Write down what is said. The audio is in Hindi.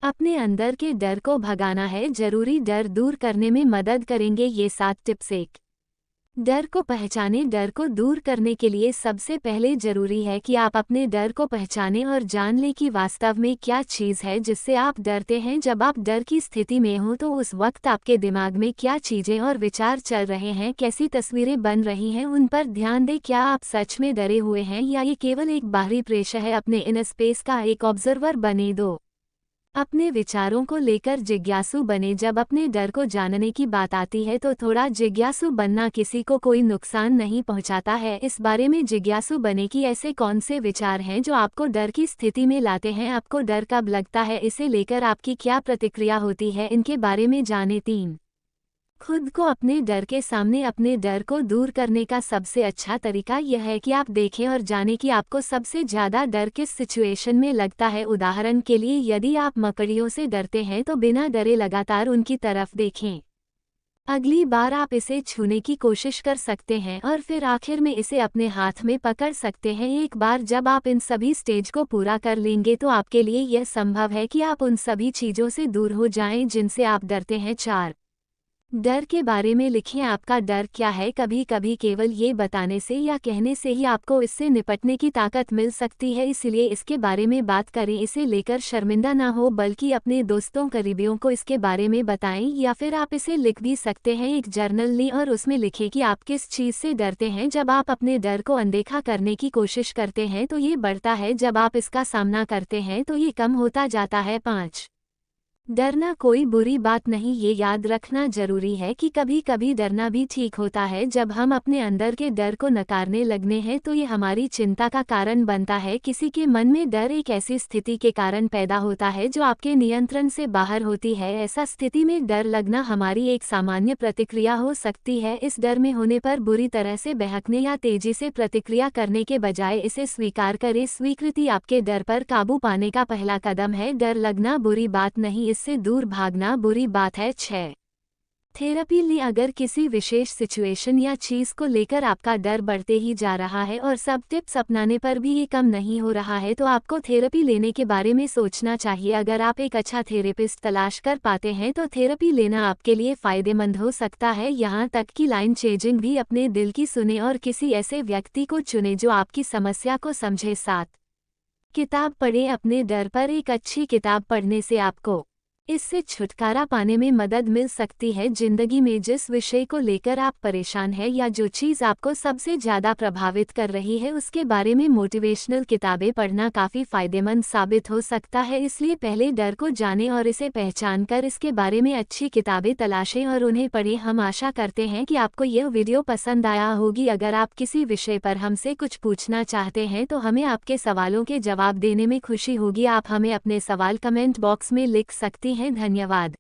अपने अंदर के डर को भगाना है जरूरी। डर दूर करने में मदद करेंगे ये 7 टिप्स। एक, डर को पहचाने। डर को दूर करने के लिए सबसे पहले जरूरी है कि आप अपने डर को पहचानें और जान लें कि वास्तव में क्या चीज़ है जिससे आप डरते हैं। जब आप डर की स्थिति में हो तो उस वक्त आपके दिमाग में क्या चीज़ें और विचार चल रहे हैं, कैसी तस्वीरें बन रही हैं, उन पर ध्यान दें। क्या आप सच में डरे हुए हैं या ये केवल एक बाहरी प्रेशर है? अपने इनर स्पेस का एक ऑब्जर्वर बने दो। अपने विचारों को लेकर जिज्ञासु बने। जब अपने डर को जानने की बात आती है तो थोड़ा जिज्ञासु बनना किसी को कोई नुकसान नहीं पहुंचाता है। इस बारे में जिज्ञासु बने कि ऐसे कौन से विचार हैं जो आपको डर की स्थिति में लाते हैं। आपको डर कब लगता है, इसे लेकर आपकी क्या प्रतिक्रिया होती है, इनके बारे में जानें। 3, खुद को अपने डर के सामने। अपने डर को दूर करने का सबसे अच्छा तरीका यह है कि आप देखें और जानें कि आपको सबसे ज़्यादा डर किस सिचुएशन में लगता है। उदाहरण के लिए, यदि आप मकड़ियों से डरते हैं तो बिना डरे लगातार उनकी तरफ देखें। अगली बार आप इसे छूने की कोशिश कर सकते हैं और फिर आखिर में इसे अपने हाथ में पकड़ सकते हैं। एक बार जब आप इन सभी स्टेज को पूरा कर लेंगे तो आपके लिए यह संभव है कि आप उन सभी चीज़ों से दूर हो जाएं जिनसे आप डरते हैं। 4, डर के बारे में लिखें। आपका डर क्या है? कभी कभी केवल ये बताने से या कहने से ही आपको इससे निपटने की ताकत मिल सकती है, इसलिए इसके बारे में बात करें। इसे लेकर शर्मिंदा ना हो बल्कि अपने दोस्तों करीबियों को इसके बारे में बताएं, या फिर आप इसे लिख भी सकते हैं। एक जर्नल लें और उसमें लिखें कि आप किस चीज़ से डरते हैं। जब आप अपने डर को अनदेखा करने की कोशिश करते हैं तो ये बढ़ता है, जब आप इसका सामना करते हैं तो ये कम होता जाता है। 5, डरना कोई बुरी बात नहीं। ये याद रखना जरूरी है कि कभी कभी डरना भी ठीक होता है। जब हम अपने अंदर के डर को नकारने लगने हैं तो ये हमारी चिंता का कारण बनता है। किसी के मन में डर एक ऐसी स्थिति के कारण पैदा होता है जो आपके नियंत्रण से बाहर होती है। ऐसा स्थिति में डर लगना हमारी एक सामान्य प्रतिक्रिया हो सकती है। इस डर में होने पर बुरी तरह से बहकने या तेजी से प्रतिक्रिया करने के बजाय इसे स्वीकार करें। स्वीकृति आपके डर पर काबू पाने का पहला कदम है। डर लगना बुरी बात नहीं, इससे दूर भागना बुरी बात है। 6, थेरेपी ली। अगर किसी विशेष सिचुएशन या चीज़ को लेकर आपका डर बढ़ते ही जा रहा है और सब टिप्स अपनाने पर भी ये कम नहीं हो रहा है तो आपको थेरेपी लेने के बारे में सोचना चाहिए। अगर आप एक अच्छा थेरेपिस्ट तलाश कर पाते हैं तो थेरेपी लेना आपके लिए फ़ायदेमंद हो सकता है। यहाँ तक कि लाइन चेंजिंग भी। अपने दिल की सुने और किसी ऐसे व्यक्ति को चुने जो आपकी समस्या को समझे। 7, किताब पढ़ें। अपने डर पर एक अच्छी किताब पढ़ने से आपको इससे छुटकारा पाने में मदद मिल सकती है। जिंदगी में जिस विषय को लेकर आप परेशान हैं या जो चीज़ आपको सबसे ज़्यादा प्रभावित कर रही है उसके बारे में मोटिवेशनल किताबें पढ़ना काफ़ी फ़ायदेमंद साबित हो सकता है। इसलिए पहले डर को जानें और इसे पहचान कर इसके बारे में अच्छी किताबें तलाशें और उन्हें पढ़ें। हम आशा करते हैं कि आपको यह वीडियो पसंद आया होगी। अगर आप किसी विषय पर हमसे कुछ पूछना चाहते हैं तो हमें आपके सवालों के जवाब देने में खुशी होगी। आप हमें अपने सवाल कमेंट बॉक्स में लिख सकती हैं। धन्यवाद।